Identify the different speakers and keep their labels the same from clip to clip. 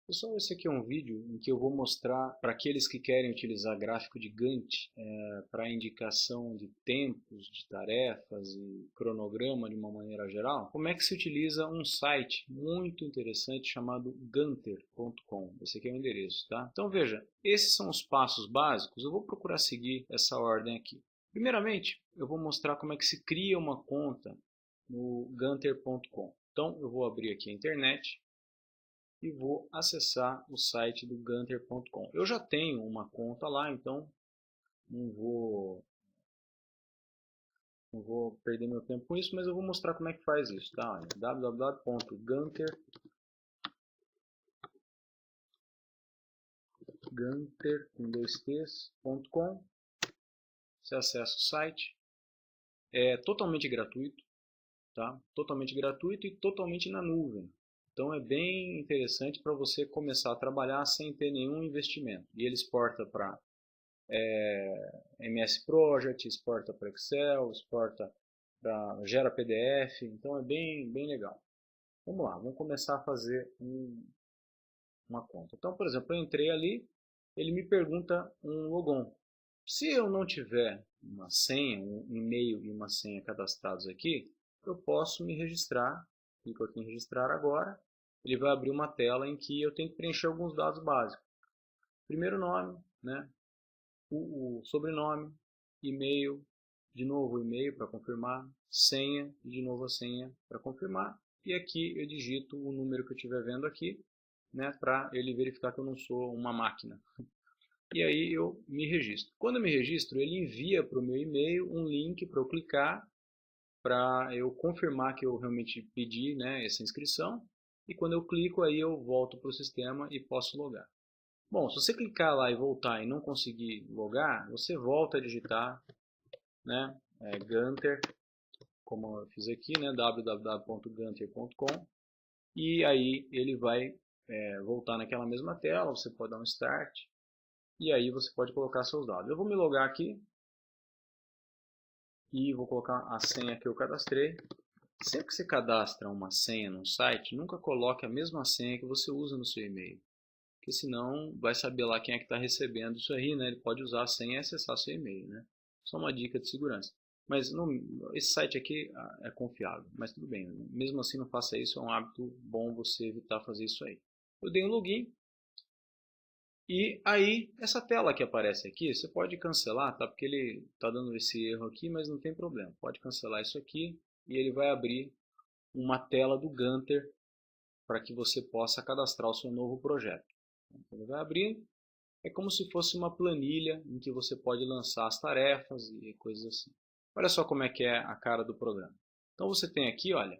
Speaker 1: Pessoal, esse aqui é um vídeo em que eu vou mostrar para aqueles que querem utilizar gráfico de Gantt para indicação de tempos, de tarefas e cronograma de uma maneira geral, como é que se utiliza um site muito interessante chamado Ganter.com. Esse aqui é o endereço, tá? Então veja, esses são os passos básicos, eu vou procurar seguir essa ordem aqui. Primeiramente, eu vou mostrar como é que se cria uma conta no Ganter.com. Então eu vou abrir aqui a internet e vou acessar o site do Ganter.com. Eu já tenho uma conta lá, então não vou perder meu tempo com isso, mas eu vou mostrar como é que faz isso, tá? Olha, ganter.com. Você acessa o site, é totalmente gratuito, tá? Totalmente gratuito e totalmente na nuvem. Então é bem interessante para você começar a trabalhar sem ter nenhum investimento. E ele exporta para MS Project, exporta para Excel, exporta para gera PDF. Então é bem legal. Vamos lá, vamos começar a fazer uma conta. Então, por exemplo, eu entrei ali, ele me pergunta um logon. Se eu não tiver uma senha, um e-mail e uma senha cadastrados aqui, eu posso me registrar. Clico aqui em registrar agora. Ele vai abrir uma tela em que eu tenho que preencher alguns dados básicos. Primeiro nome, né? o sobrenome, e-mail, de novo o e-mail para confirmar, senha, e de novo a senha para confirmar. E aqui eu digito o número que eu estiver vendo aqui, né? Para ele verificar que eu não sou uma máquina. E aí eu me registro. Quando eu me registro, ele envia para o meu e-mail um link para eu clicar, para eu confirmar que eu realmente pedi, né, essa inscrição. E quando eu clico, aí eu volto para o sistema e posso logar. Bom, se você clicar lá e voltar e não conseguir logar, você volta a digitar, né, Ganter, como eu fiz aqui, né, www.ganter.com, e aí ele vai voltar naquela mesma tela, você pode dar um start, e aí você pode colocar seus dados. Eu vou me logar aqui e vou colocar a senha que eu cadastrei. Sempre que você cadastra uma senha num site, nunca coloque a mesma senha que você usa no seu e-mail, porque senão vai saber lá quem é que está recebendo isso aí, né? Ele pode usar a senha e acessar seu e-mail, né? Só uma dica de segurança. Mas não, esse site aqui é confiável, mas tudo bem. Mesmo assim, não faça isso, é um hábito bom você evitar fazer isso aí. Eu dei um login. E aí, essa tela que aparece aqui, você pode cancelar, tá? Porque ele está dando esse erro aqui, mas não tem problema. Pode cancelar isso aqui e ele vai abrir uma tela do Ganter para que você possa cadastrar o seu novo projeto. Então, ele vai abrir, é como se fosse uma planilha em que você pode lançar as tarefas e coisas assim. Olha só como é que é a cara do programa. Então você tem aqui, olha,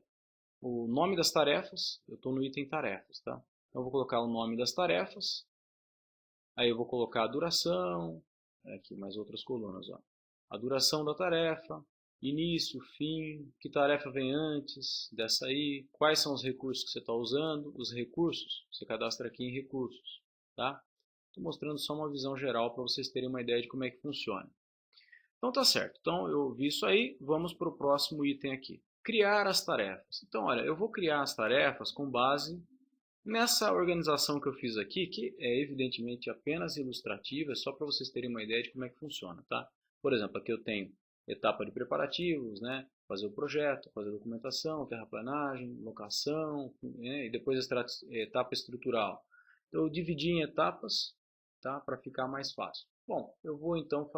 Speaker 1: o nome das tarefas, eu estou no item tarefas, tá? Então eu vou colocar o nome das tarefas. Aí eu vou colocar a duração, aqui mais outras colunas, ó. A duração da tarefa, início, fim, que tarefa vem antes dessa aí, quais são os recursos que você está usando, os recursos, você cadastra aqui em recursos, tá? Estou mostrando só uma visão geral para vocês terem uma ideia de como é que funciona. Então tá certo, então eu vi isso aí, vamos para o próximo item aqui. Criar as tarefas. Então olha, eu vou criar as tarefas com base nessa organização que eu fiz aqui, que é evidentemente apenas ilustrativa, é só para vocês terem uma ideia de como é que funciona, tá? Por exemplo, aqui eu tenho etapa de preparativos, né? Fazer o projeto, fazer a documentação, terraplanagem, locação, né? E depois a etapa estrutural. Então eu dividi em etapas, tá? Para ficar mais fácil. Bom, eu vou então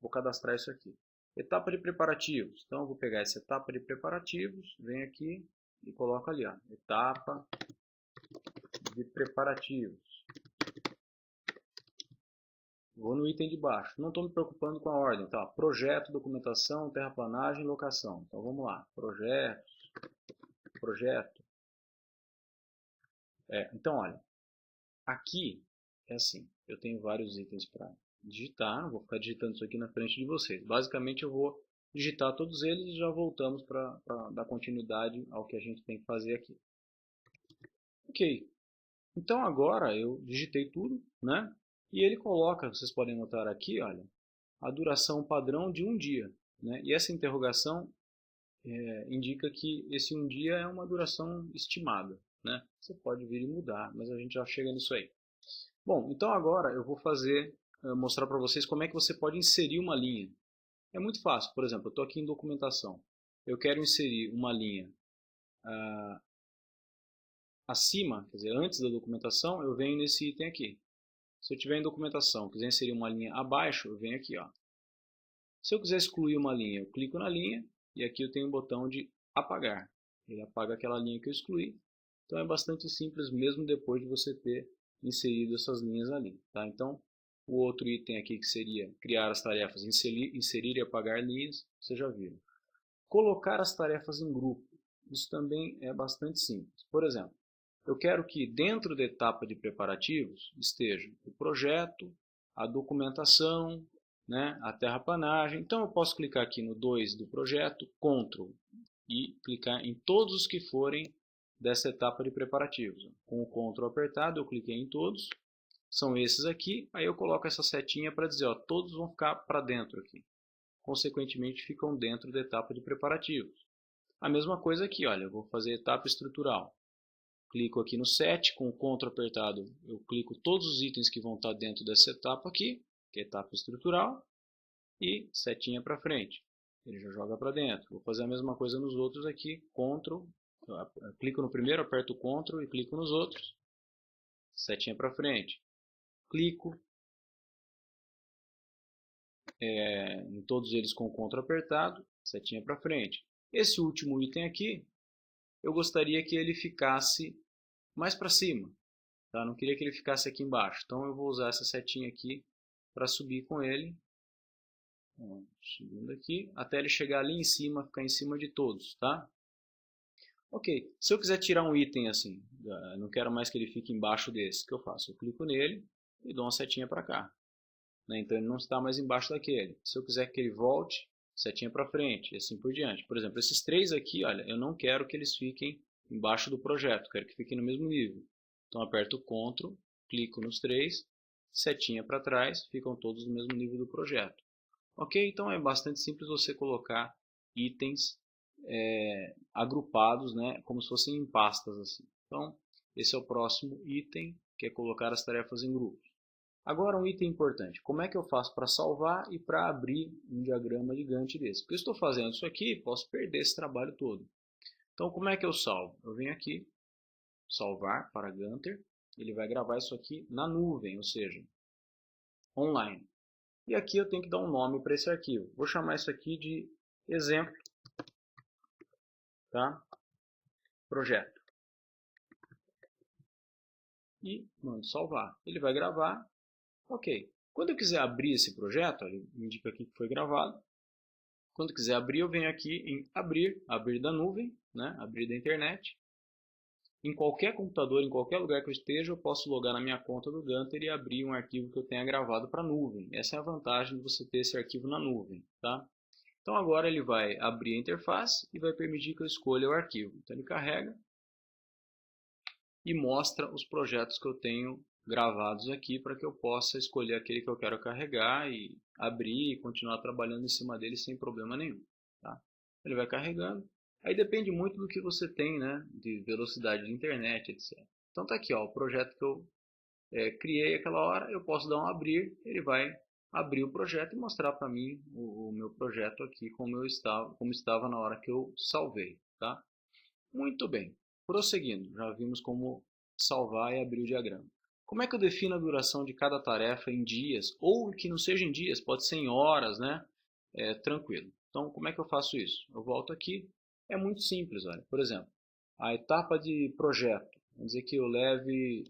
Speaker 1: vou cadastrar isso aqui. Etapa de preparativos. Então eu vou pegar essa etapa de preparativos, venho aqui e coloco ali, ó, etapa de preparativos. Vou no item de baixo. Não estou me preocupando com a ordem, tá? Projeto, documentação, terraplanagem, locação. Então vamos lá. Projeto. Então olha, aqui é assim. Eu tenho vários itens para digitar. Vou ficar digitando isso aqui na frente de vocês. Basicamente eu vou digitar todos eles e já voltamos para dar continuidade ao que a gente tem que fazer aqui. Ok. Então agora eu digitei tudo, né? E ele coloca, vocês podem notar aqui, olha, a duração padrão de um dia, né? E essa interrogação indica que esse um dia é uma duração estimada, né? Você pode vir e mudar, mas a gente já chega nisso aí. Bom, então agora eu vou mostrar para vocês como é que você pode inserir uma linha. É muito fácil. Por exemplo, eu estou aqui em documentação. Eu quero inserir uma linha acima, quer dizer, antes da documentação, eu venho nesse item aqui. Se eu tiver em documentação, quiser inserir uma linha abaixo, eu venho aqui, ó. Se eu quiser excluir uma linha, eu clico na linha e aqui eu tenho o botão de apagar. Ele apaga aquela linha que eu excluí. Então é bastante simples mesmo depois de você ter inserido essas linhas ali, tá? Então, o outro item aqui que seria criar as tarefas, inserir e apagar linhas, vocês já viram. Colocar as tarefas em grupo, isso também é bastante simples. Por exemplo, eu quero que dentro da etapa de preparativos esteja o projeto, a documentação, né, a terraplanagem. Então eu posso clicar aqui no 2 do projeto, Ctrl, e clicar em todos os que forem dessa etapa de preparativos. Com o Ctrl apertado eu cliquei em todos, são esses aqui, aí eu coloco essa setinha para dizer, ó, todos vão ficar para dentro aqui. Consequentemente ficam dentro da etapa de preparativos. A mesma coisa aqui, olha, eu vou fazer etapa estrutural. Clico aqui no set, com o Ctrl apertado eu clico todos os itens que vão estar dentro dessa etapa aqui, que é a etapa estrutural, e setinha para frente. Ele já joga para dentro. Vou fazer a mesma coisa nos outros aqui, Ctrl, clico no primeiro, aperto o Ctrl e clico nos outros, setinha para frente. Clico em todos eles com o Ctrl apertado, setinha para frente. Esse último item aqui, eu gostaria que ele ficasse mais para cima, tá? Não queria que ele ficasse aqui embaixo, então eu vou usar essa setinha aqui para subir com ele, subindo aqui, até ele chegar ali em cima, ficar em cima de todos, tá? Ok, se eu quiser tirar um item assim, não quero mais que ele fique embaixo desse, o que eu faço? Eu clico nele e dou uma setinha para cá, né? Então ele não está mais embaixo daquele. Se eu quiser que ele volte, setinha para frente e assim por diante. Por exemplo, esses três aqui, olha, eu não quero que eles fiquem embaixo do projeto, quero que fiquem no mesmo nível. Então aperto o Ctrl, clico nos três, setinha para trás, ficam todos no mesmo nível do projeto. Ok, então é bastante simples você colocar itens agrupados, né, como se fossem em pastas assim. Então esse é o próximo item, que é colocar as tarefas em grupos. Agora um item importante, como é que eu faço para salvar e para abrir um diagrama de Gantt desse? Porque eu estou fazendo isso aqui, posso perder esse trabalho todo. Então como é que eu salvo? Eu venho aqui, salvar para Gantt, ele vai gravar isso aqui na nuvem, ou seja, online. E aqui eu tenho que dar um nome para esse arquivo. Vou chamar isso aqui de exemplo, tá? Projeto. E mando salvar. Ele vai gravar. Ok. Quando eu quiser abrir esse projeto, ele indica aqui que foi gravado. Quando quiser abrir, eu venho aqui em abrir, abrir da nuvem, né? Abrir da internet. Em qualquer computador, em qualquer lugar que eu esteja, eu posso logar na minha conta do Gantt e abrir um arquivo que eu tenha gravado para a nuvem. Essa é a vantagem de você ter esse arquivo na nuvem, tá? Então agora ele vai abrir a interface e vai permitir que eu escolha o arquivo. Então ele carrega e mostra os projetos que eu tenho gravados aqui para que eu possa escolher aquele que eu quero carregar e abrir e continuar trabalhando em cima dele sem problema nenhum, tá? Ele vai carregando. Aí depende muito do que você tem, né, de velocidade de internet, etc. Então tá aqui, ó, o projeto que eu criei aquela hora, eu posso dar um abrir, ele vai abrir o projeto e mostrar para mim o meu projeto aqui como estava na hora que eu salvei, tá? Muito bem, prosseguindo, já vimos como salvar e abrir o diagrama. Como é que eu defino a duração de cada tarefa em dias, ou que não seja em dias, pode ser em horas, né? Tranquilo. Então, como é que eu faço isso? Eu volto aqui, é muito simples, olha. Por exemplo, a etapa de projeto, vamos dizer que eu leve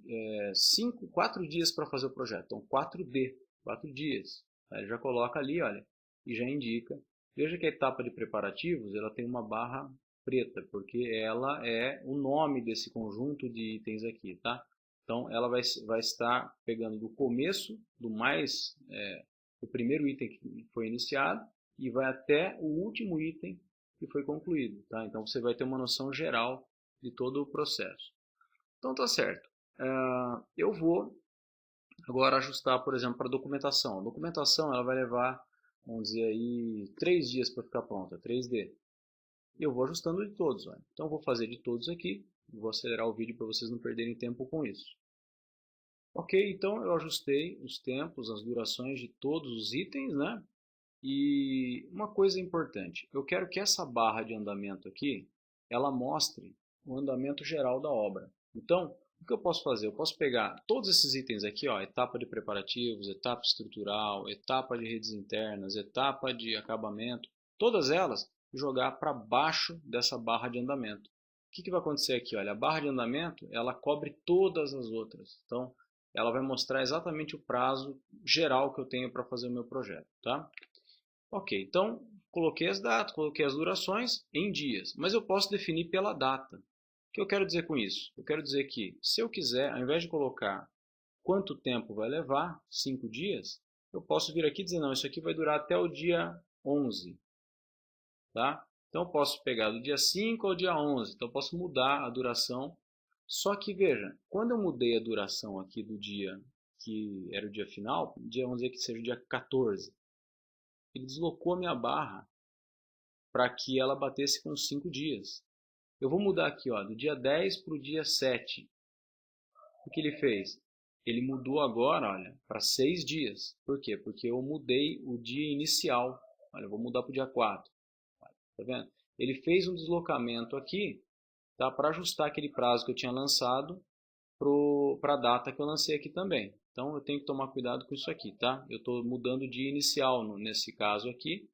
Speaker 1: 4 dias para fazer o projeto, então 4D, 4 dias. Aí ele já coloca ali, olha, e já indica. Veja que a etapa de preparativos, ela tem uma barra preta, porque ela é o nome desse conjunto de itens aqui, tá? Então ela vai estar pegando do começo, do primeiro item que foi iniciado, e vai até o último item que foi concluído, tá? Então você vai ter uma noção geral de todo o processo. Então tá certo. Eu vou agora ajustar, por exemplo, para a documentação. A documentação ela vai levar, vamos dizer aí, 3 dias para ficar pronta, 3D. Eu vou ajustando de todos, olha. Então eu vou fazer de todos aqui, Vou acelerar o vídeo para vocês não perderem tempo com isso. Ok, então eu ajustei os tempos, as durações de todos os itens, né? E uma coisa importante, eu quero que essa barra de andamento aqui, ela mostre o andamento geral da obra. Então, o que eu posso fazer? Eu posso pegar todos esses itens aqui, ó, etapa de preparativos, etapa estrutural, etapa de redes internas, etapa de acabamento, todas elas jogar para baixo dessa barra de andamento. O que vai acontecer aqui? Olha, a barra de andamento, ela cobre todas as outras. Então, ela vai mostrar exatamente o prazo geral que eu tenho para fazer o meu projeto, tá? Ok, então coloquei as datas, coloquei as durações em dias, mas eu posso definir pela data. O que eu quero dizer com isso? Eu quero dizer que se eu quiser, ao invés de colocar quanto tempo vai levar, 5 dias, eu posso vir aqui e dizer, não, isso aqui vai durar até o dia 11. Tá? Então eu posso pegar do dia 5 ao dia 11, então eu posso mudar a duração. Só que veja, quando eu mudei a duração aqui do dia que era o dia final, vamos dizer que seja o dia 14, ele deslocou a minha barra para que ela batesse com 5 dias. Eu vou mudar aqui, ó, do dia 10 para o dia 7. O que ele fez? Ele mudou agora, olha, para 6 dias. Por quê? Porque eu mudei o dia inicial. Olha, eu vou mudar para o dia 4. Tá vendo? Ele fez um deslocamento aqui, tá, para ajustar aquele prazo que eu tinha lançado para a data que eu lancei aqui também. Então eu tenho que tomar cuidado com isso aqui, tá? Eu estou mudando o dia inicial nesse caso aqui,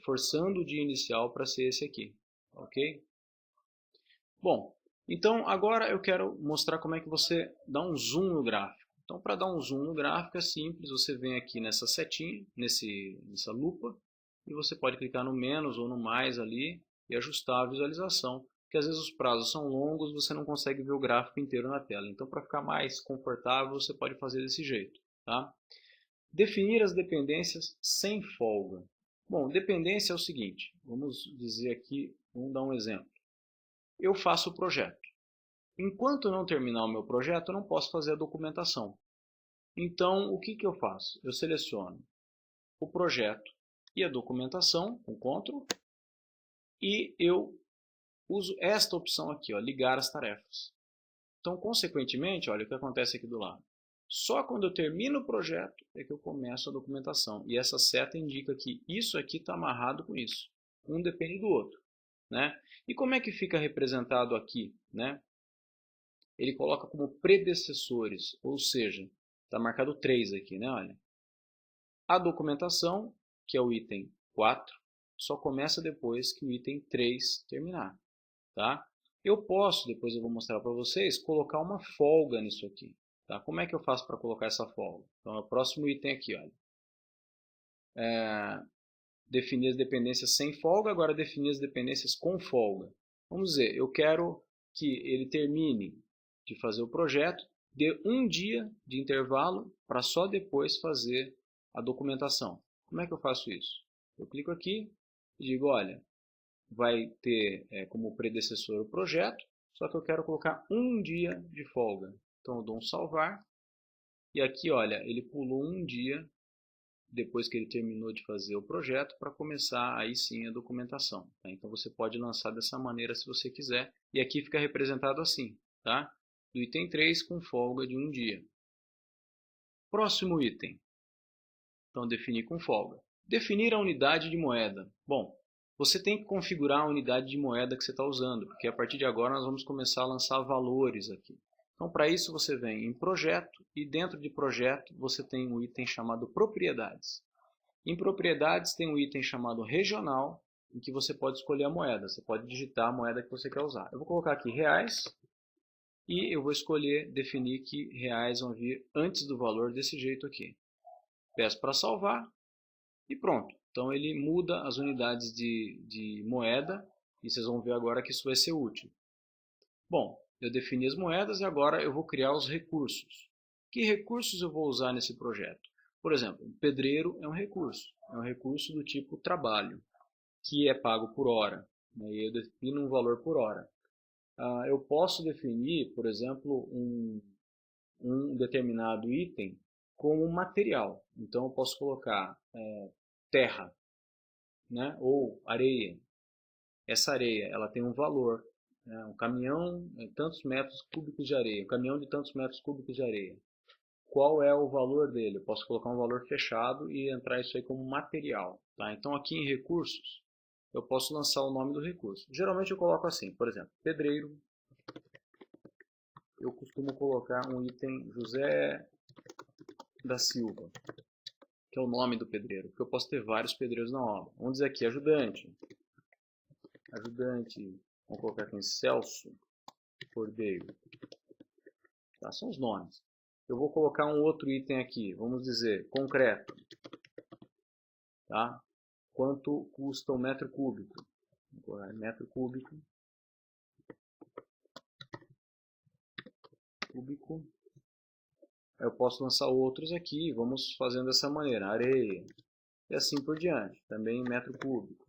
Speaker 1: forçando o dia inicial para ser esse aqui, ok? Bom, então agora eu quero mostrar como é que você dá um zoom no gráfico. Então para dar um zoom no gráfico é simples, você vem aqui nessa setinha, nessa lupa, e você pode clicar no menos ou no mais ali e ajustar a visualização, porque às vezes os prazos são longos, você não consegue ver o gráfico inteiro na tela. Então para ficar mais confortável, você pode fazer desse jeito, tá? Definir as dependências sem folga. Bom, dependência é o seguinte, vamos dizer aqui, vamos dar um exemplo. Eu faço o projeto. Enquanto eu não terminar o meu projeto, eu não posso fazer a documentação. Então, o que eu faço? Eu seleciono o projeto e a documentação com Ctrl e eu uso esta opção aqui, ó, ligar as tarefas. Então, consequentemente, olha o que acontece aqui do lado. Só quando eu termino o projeto é que eu começo a documentação. E essa seta indica que isso aqui está amarrado com isso. Um depende do outro, né? E como é que fica representado aqui, né? Ele coloca como predecessores, ou seja, está marcado 3 aqui, né? Olha. A documentação, que é o item 4, só começa depois que o item 3 terminar, tá? Eu posso, depois eu vou mostrar para vocês, colocar uma folga nisso aqui. Tá? Como é que eu faço para colocar essa folga? Então, é o próximo item aqui, olha. Definir as dependências sem folga, agora definir as dependências com folga. Vamos dizer, eu quero que ele termine de fazer o projeto, dê um dia de intervalo para só depois fazer a documentação. Como é que eu faço isso? Eu clico aqui e digo, olha, vai ter como predecessor o projeto, só que eu quero colocar um dia de folga. Então eu dou um salvar e aqui, olha, ele pulou um dia depois que ele terminou de fazer o projeto para começar aí sim a documentação. Tá? Então você pode lançar dessa maneira se você quiser e aqui fica representado assim, tá? Do item 3 com folga de um dia. Próximo item. Então definir com folga. Definir a unidade de moeda. Bom, você tem que configurar a unidade de moeda que você está usando, porque a partir de agora nós vamos começar a lançar valores aqui. Então, para isso você vem em projeto e dentro de projeto você tem um item chamado propriedades. Em propriedades tem um item chamado regional, em que você pode escolher a moeda. Você pode digitar a moeda que você quer usar. Eu vou colocar aqui reais e eu vou escolher, definir que reais vão vir antes do valor desse jeito aqui. Peço para salvar e pronto. Então ele muda as unidades de moeda e vocês vão ver agora que isso vai ser útil. Bom, eu defini as moedas e agora eu vou criar os recursos. Que recursos eu vou usar nesse projeto? Por exemplo, o pedreiro é um recurso do tipo trabalho, que é pago por hora, né? E eu defino um valor por hora. Eu posso definir, por exemplo, um determinado item como material. Então eu posso colocar terra, né? Ou areia. Essa areia ela tem um valor. Um caminhão, tantos metros cúbicos de areia, um caminhão de tantos metros cúbicos de areia. Qual é o valor dele? Eu posso colocar um valor fechado e entrar isso aí como material. Tá? Então aqui em recursos, eu posso lançar o nome do recurso. Geralmente eu coloco assim, por exemplo, pedreiro. Eu costumo colocar um item José da Silva, que é o nome do pedreiro, porque eu posso ter vários pedreiros na obra. Vamos dizer aqui, ajudante. Ajudante, vamos colocar aqui Celso Cordeiro. Tá? São os nomes. Eu vou colocar um outro item aqui, vamos dizer, concreto. Tá? Quanto custa um metro cúbico? Vou colocar metro cúbico. Eu posso lançar outros aqui, vamos fazendo dessa maneira, areia, e assim por diante, também metro cúbico.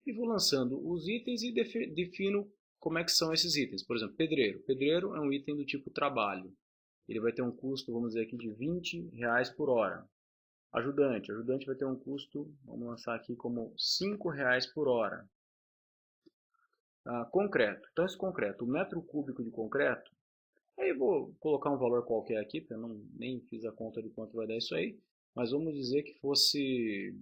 Speaker 1: E vou lançando os itens e defino como é que são esses itens. Por exemplo, pedreiro. Pedreiro é um item do tipo trabalho. Ele vai ter um custo, vamos dizer aqui, de R$20 por hora. Ajudante. Ajudante vai ter um custo, vamos lançar aqui como R$5 por hora. Concreto. Então, esse concreto, o metro cúbico de concreto, aí eu vou colocar um valor qualquer aqui, porque eu nem fiz a conta de quanto vai dar isso aí, mas vamos dizer que fosse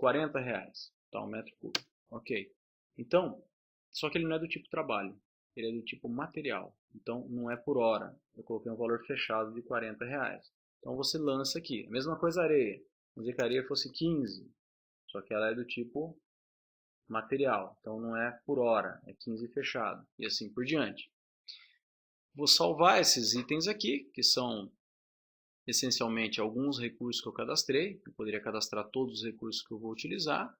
Speaker 1: R$40, tá, um metro cúbico. Ok. Então, só que ele não é do tipo trabalho, ele é do tipo material. Então, não é por hora. Eu coloquei um valor fechado de R$40. Então, você lança aqui. A mesma coisa a areia. Vamos dizer que a areia fosse 15, só que ela é do tipo material. Então, não é por hora, é 15 fechado. E assim por diante. Vou salvar esses itens aqui, que são essencialmente alguns recursos que eu cadastrei. Eu poderia cadastrar todos os recursos que eu vou utilizar.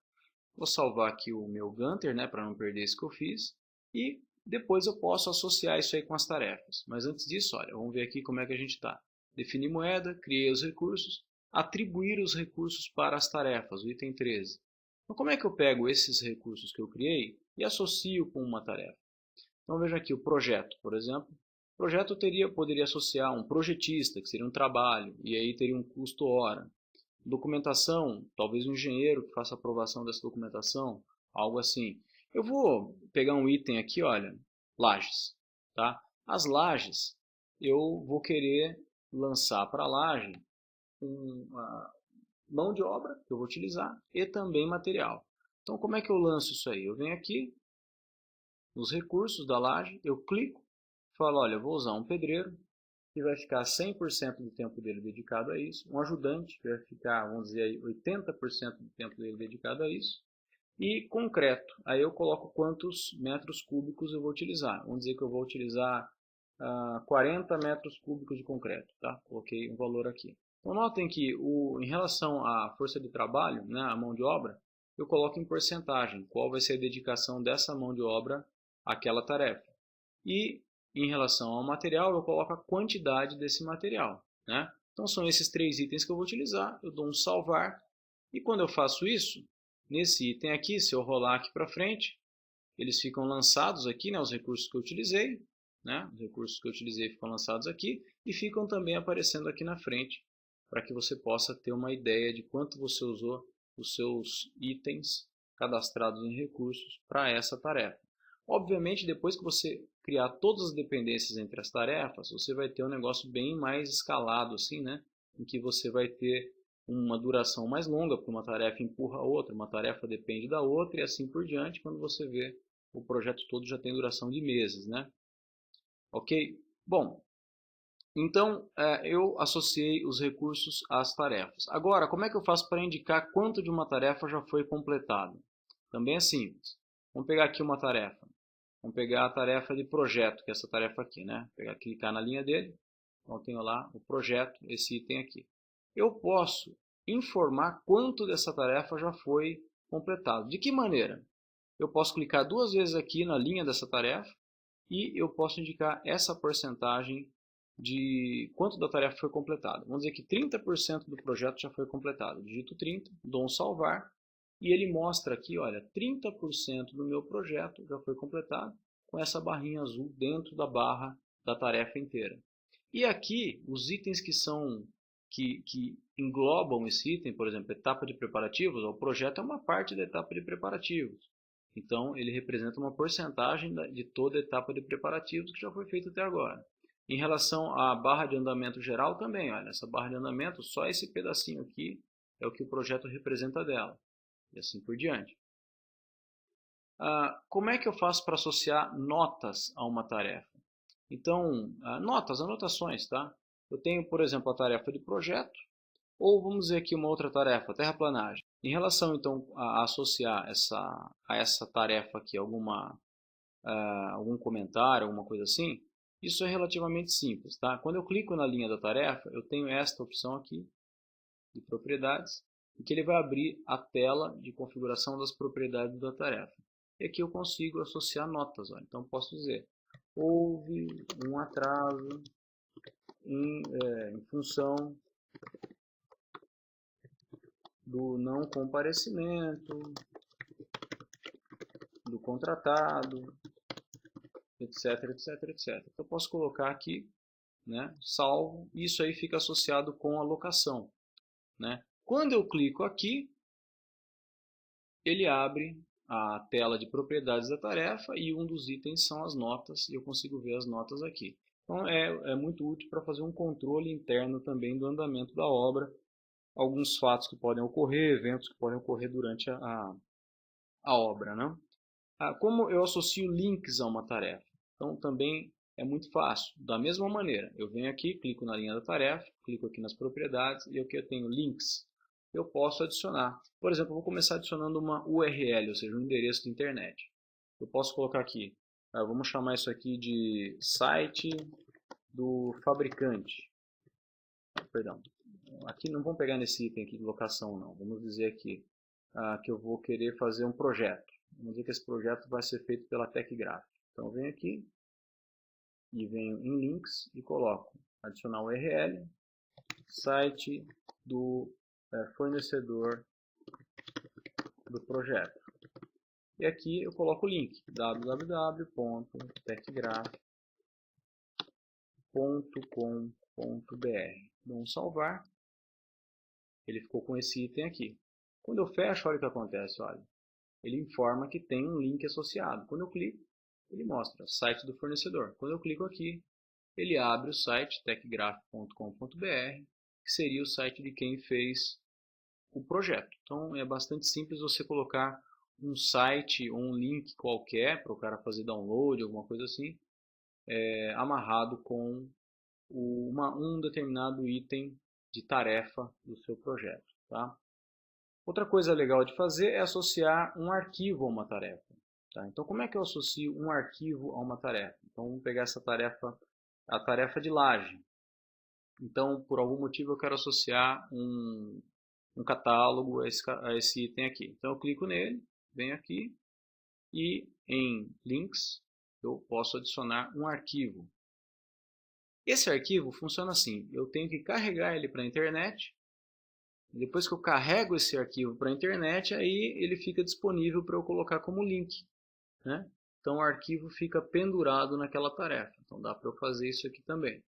Speaker 1: Vou salvar aqui o meu Ganter, né, para não perder isso que eu fiz. E depois eu posso associar isso aí com as tarefas. Mas antes disso, olha, vamos ver aqui como é que a gente está. Definir moeda, criei os recursos, atribuir os recursos para as tarefas, o item 13. Então, como é que eu pego esses recursos que eu criei e associo com uma tarefa? Então, veja aqui o projeto, por exemplo. O projeto poderia associar um projetista, que seria um trabalho, e aí teria um custo hora. Documentação, talvez um engenheiro que faça a aprovação dessa documentação, algo assim. Eu vou pegar um item aqui, olha, lajes. Tá? As lajes, eu vou querer lançar para a laje uma mão de obra que eu vou utilizar e também material. Então, como é que eu lanço isso aí? Eu venho aqui, nos recursos da laje, eu clico, falo, olha, eu vou usar um pedreiro, que vai ficar 100% do tempo dele dedicado a isso, um ajudante, que vai ficar, vamos dizer aí, 80% do tempo dele dedicado a isso, e concreto, aí eu coloco quantos metros cúbicos eu vou utilizar, vamos dizer que eu vou utilizar 40 metros cúbicos de concreto, tá? Coloquei um valor aqui. Então notem que em relação à força de trabalho, né, a mão de obra, eu coloco em porcentagem, qual vai ser a dedicação dessa mão de obra àquela tarefa. E em relação ao material, eu coloco a quantidade desse material. Né? Então são esses 3 itens que eu vou utilizar, eu dou um salvar, e quando eu faço isso, nesse item aqui, se eu rolar aqui para frente, eles ficam lançados aqui, né, os recursos que eu utilizei, né, os recursos que eu utilizei ficam lançados aqui, e ficam também aparecendo aqui na frente, para que você possa ter uma ideia de quanto você usou os seus itens cadastrados em recursos para essa tarefa. Obviamente, depois que você criar todas as dependências entre as tarefas, você vai ter um negócio bem mais escalado, assim, né? Em que você vai ter uma duração mais longa, porque uma tarefa empurra a outra, uma tarefa depende da outra e assim por diante, quando você vê o projeto todo já tem duração de meses, né? Ok? Bom, então eu associei os recursos às tarefas. Agora, como é que eu faço para indicar quanto de uma tarefa já foi completada? Também é simples. Vamos pegar aqui uma tarefa. Vamos pegar a tarefa de projeto, que é essa tarefa aqui, né? Clicar na linha dele, então eu tenho lá o projeto, esse item aqui. Eu posso informar quanto dessa tarefa já foi completado. De que maneira? Eu posso clicar 2 vezes aqui na linha dessa tarefa e eu posso indicar essa porcentagem de quanto da tarefa foi completada. Vamos dizer que 30% do projeto já foi completado. Digito 30, dou um salvar e ele mostra aqui, olha, 30% do meu projeto já foi completado com essa barrinha azul dentro da barra da tarefa inteira. E aqui, os itens que englobam esse item, por exemplo, etapa de preparativos, o projeto é uma parte da etapa de preparativos. Então, ele representa uma porcentagem de toda a etapa de preparativos que já foi feita até agora. Em relação à barra de andamento geral também, olha, essa barra de andamento, só esse pedacinho aqui é o que o projeto representa dela. E assim por diante. Como é que eu faço para associar notas a uma tarefa? Então, anotações, tá? Eu tenho, por exemplo, a tarefa de projeto, ou vamos dizer aqui uma outra tarefa, terraplanagem. Em relação, então, a associar a essa tarefa aqui algum comentário, alguma coisa assim, isso é relativamente simples, tá? Quando eu clico na linha da tarefa, eu tenho esta opção aqui, de propriedades, e que ele vai abrir a tela de configuração das propriedades da tarefa. E aqui eu consigo associar notas. Ó. Então, posso dizer, houve um atraso em função do não comparecimento do contratado, etc, etc, etc. Então, eu posso colocar aqui, né, salvo, e isso aí fica associado com a locação. Né? Quando eu clico aqui, ele abre a tela de propriedades da tarefa e um dos itens são as notas, e eu consigo ver as notas aqui. Então é muito útil para fazer um controle interno também do andamento da obra, alguns fatos que podem ocorrer, eventos que podem ocorrer durante a obra. Né? Como eu associo links a uma tarefa? Então também é muito fácil. Da mesma maneira, eu venho aqui, clico na linha da tarefa, clico aqui nas propriedades e aqui eu tenho links. Eu posso adicionar. Por exemplo, eu vou começar adicionando uma URL, ou seja, um endereço de internet. Eu posso colocar aqui, vamos chamar isso aqui de site do fabricante. Perdão, aqui não vamos pegar nesse item aqui de locação não. Vamos dizer aqui que eu vou querer fazer um projeto. Vamos dizer que esse projeto vai ser feito pela TecGraph. Então eu venho aqui e venho em links e coloco adicionar URL, site do fornecedor do projeto. E aqui eu coloco o link www.techgraph.com.br. Dou um salvar. Ele ficou com esse item aqui. Quando eu fecho, olha o que acontece. Olha. Ele informa que tem um link associado. Quando eu clico, ele mostra o site do fornecedor. Quando eu clico aqui, ele abre o site techgraph.com.br, que seria o site de quem fez o projeto. Então é bastante simples você colocar um site ou um link qualquer para o cara fazer download, alguma coisa assim, amarrado com um determinado item de tarefa do seu projeto. Tá? Outra coisa legal de fazer é associar um arquivo a uma tarefa. Tá? Então como é que eu associo um arquivo a uma tarefa? Então vamos pegar essa tarefa, a tarefa de laje. Então por algum motivo eu quero associar um catálogo a esse item aqui. Então eu clico nele, venho aqui e em links eu posso adicionar um arquivo. Esse arquivo funciona assim, eu tenho que carregar ele para a internet, depois que eu carrego esse arquivo para a internet, aí ele fica disponível para eu colocar como link. Né? Então o arquivo fica pendurado naquela tarefa, então dá para eu fazer isso aqui também.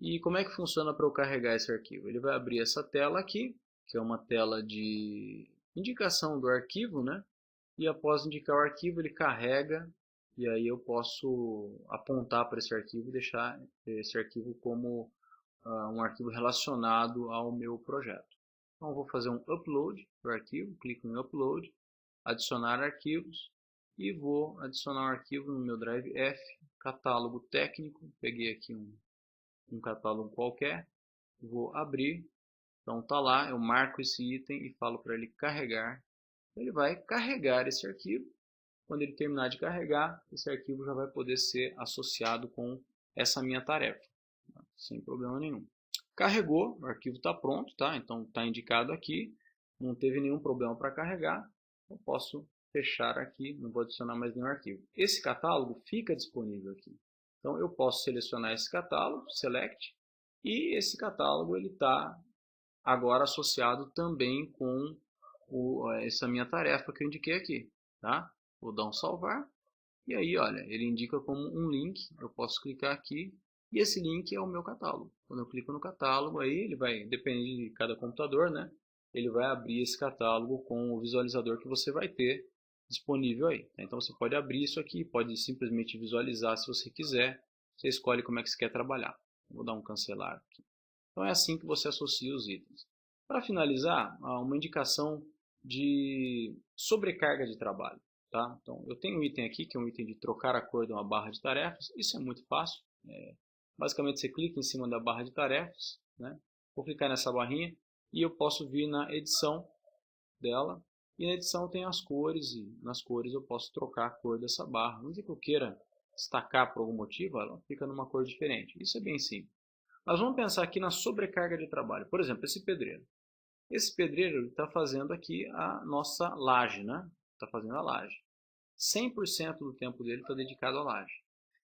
Speaker 1: E como é que funciona para eu carregar esse arquivo? Ele vai abrir essa tela aqui, que é uma tela de indicação do arquivo, né? E após indicar o arquivo, ele carrega, e aí eu posso apontar para esse arquivo e deixar esse arquivo como um arquivo relacionado ao meu projeto. Então eu vou fazer um upload do arquivo, clico em upload, adicionar arquivos, e vou adicionar um arquivo no meu drive F, catálogo técnico, peguei aqui um catálogo qualquer, vou abrir, então está lá, eu marco esse item e falo para ele carregar, ele vai carregar esse arquivo, quando ele terminar de carregar, esse arquivo já vai poder ser associado com essa minha tarefa, sem problema nenhum. Carregou, o arquivo está pronto, tá? Então está indicado aqui, não teve nenhum problema para carregar, eu posso fechar aqui, não vou adicionar mais nenhum arquivo. Esse catálogo fica disponível aqui. Então eu posso selecionar esse catálogo, select, e esse catálogo ele está agora associado também com essa minha tarefa que eu indiquei aqui. Tá? Vou dar um salvar, e aí olha, ele indica como um link, eu posso clicar aqui, e esse link é o meu catálogo. Quando eu clico no catálogo, aí ele vai, depende de cada computador, né? Ele vai abrir esse catálogo com o visualizador que você vai ter disponível aí. Tá? Então você pode abrir isso aqui, pode simplesmente visualizar se você quiser. Você escolhe como é que você quer trabalhar. Vou dar um cancelar aqui. Então é assim que você associa os itens. Para finalizar, uma indicação de sobrecarga de trabalho. Tá? Então eu tenho um item aqui que é um item de trocar a cor de uma barra de tarefas. Isso é muito fácil. Basicamente você clica em cima da barra de tarefas, né? Vou clicar nessa barrinha e eu posso vir na edição dela. E na edição tem as cores e nas cores eu posso trocar a cor dessa barra. Vamos dizer que eu queira destacar por algum motivo, ela fica numa cor diferente. Isso é bem simples. Mas vamos pensar aqui na sobrecarga de trabalho. Por exemplo, esse pedreiro. Esse pedreiro está fazendo aqui a nossa laje, né? Está fazendo a laje. 100% do tempo dele está dedicado à laje.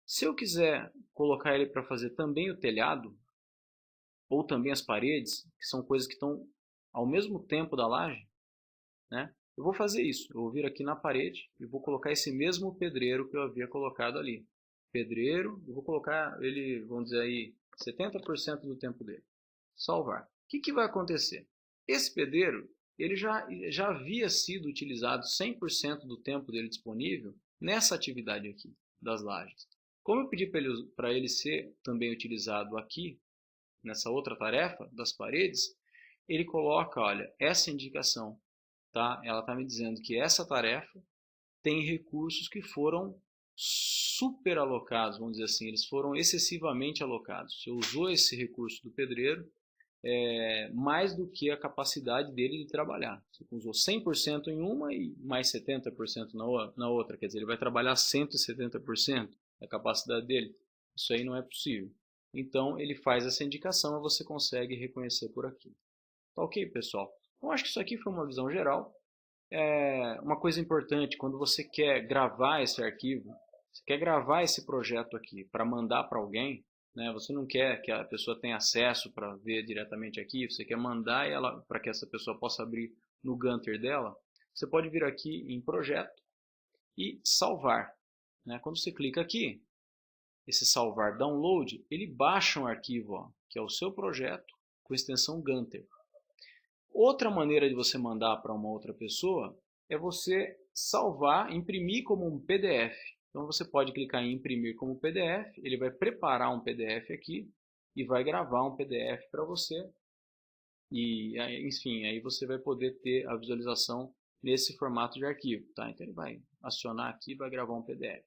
Speaker 1: Se eu quiser colocar ele para fazer também o telhado, ou também as paredes, que são coisas que estão ao mesmo tempo da laje, né? Eu vou fazer isso. Eu vou vir aqui na parede e vou colocar esse mesmo pedreiro que eu havia colocado ali. Pedreiro, eu vou colocar ele, vamos dizer aí, 70% do tempo dele. Salvar. O que vai acontecer? Esse pedreiro, ele já havia sido utilizado 100% do tempo dele disponível nessa atividade aqui, das lajes. Como eu pedi para ele ser também utilizado aqui, nessa outra tarefa, das paredes, ele coloca, olha, essa indicação. Tá? Ela está me dizendo que essa tarefa tem recursos que foram super alocados, vamos dizer assim, eles foram excessivamente alocados. Você usou esse recurso do pedreiro mais do que a capacidade dele de trabalhar. Você usou 100% em uma e mais 70% na outra, quer dizer, ele vai trabalhar 170% da capacidade dele. Isso aí não é possível. Então, ele faz essa indicação e você consegue reconhecer por aqui. Tá ok, pessoal? Então, acho que isso aqui foi uma visão geral. Uma coisa importante, quando você quer gravar esse arquivo, você quer gravar esse projeto aqui para mandar para alguém, né? Você não quer que a pessoa tenha acesso para ver diretamente aqui, você quer mandar ela para que essa pessoa possa abrir no Ganter dela, você pode vir aqui em Projeto e Salvar. Né? Quando você clica aqui, esse Salvar Download, ele baixa um arquivo, ó, que é o seu projeto com extensão Ganter. Outra maneira de você mandar para uma outra pessoa é você salvar, imprimir como um PDF. Então você pode clicar em imprimir como PDF, ele vai preparar um PDF aqui e vai gravar um PDF para você. E, enfim, aí você vai poder ter a visualização nesse formato de arquivo. Tá? Então ele vai acionar aqui e vai gravar um PDF.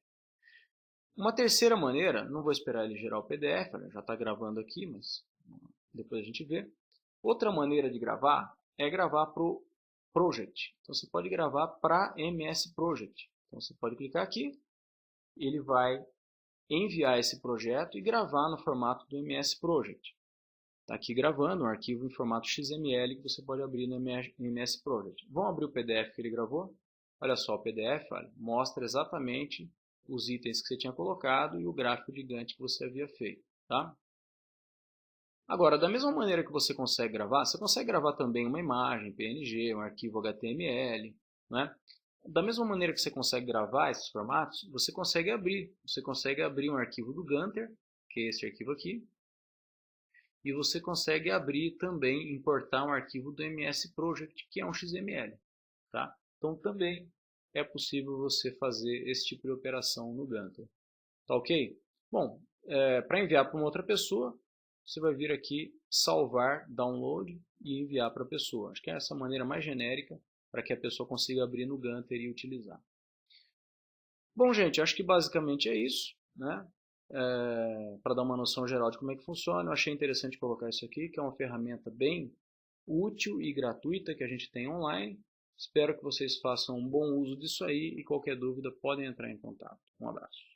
Speaker 1: Uma terceira maneira, não vou esperar ele gerar o PDF, já está gravando aqui, mas depois a gente vê. Outra maneira de gravar é gravar para o Project. Então você pode gravar para MS Project. Então você pode clicar aqui, ele vai enviar esse projeto e gravar no formato do MS Project. Está aqui gravando um arquivo em formato XML que você pode abrir no MS Project. Vamos abrir o PDF que ele gravou? Olha só, o PDF mostra exatamente os itens que você tinha colocado e o gráfico de Gantt que você havia feito. Tá? Agora, da mesma maneira que você consegue gravar, você consegue gravar também uma imagem, PNG, um arquivo HTML. Né? Da mesma maneira que você consegue gravar esses formatos, você consegue abrir. Você consegue abrir um arquivo do Ganter, que é esse arquivo aqui. E você consegue abrir também, importar um arquivo do MS Project, que é um XML. Tá? Então também é possível você fazer esse tipo de operação no Ganter. Tá ok? Bom, para enviar para uma outra pessoa, você vai vir aqui, salvar, download e enviar para a pessoa. Acho que é essa a maneira mais genérica para que a pessoa consiga abrir no Ganter e utilizar. Bom, gente, acho que basicamente é isso, né? Para dar uma noção geral de como é que funciona, eu achei interessante colocar isso aqui, que é uma ferramenta bem útil e gratuita que a gente tem online. Espero que vocês façam um bom uso disso aí e qualquer dúvida podem entrar em contato. Um abraço.